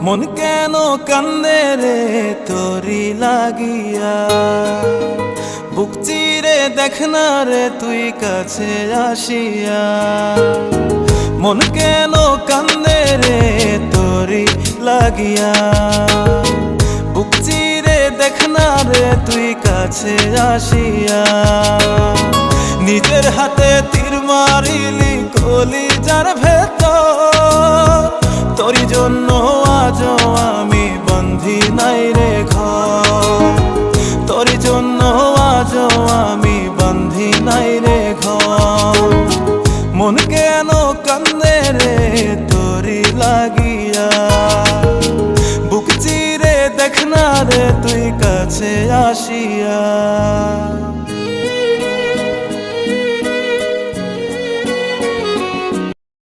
মন কেন কান্দে রে তোরি লাগিয়া, বুক চিরে দেখ না রে তুই কাছে আসিয়া। মন কেন কান্দে রে তোরি লাগিয়া, বুক চিরে দেখ না রে তুই কাছে আসিয়া। নিজের হাতে তীর মারিলি কলিজার ভেতর, তোরি জন্য আজও আমি বন্ধি নাই রে ঘর, তোরি জন্য আজও আমি বন্ধি নাই রে ঘর। মন কেন কান্দে রে তোরি লাগিয়া, বুক চিরে দেখ না রে তুই কাছে আসিয়া।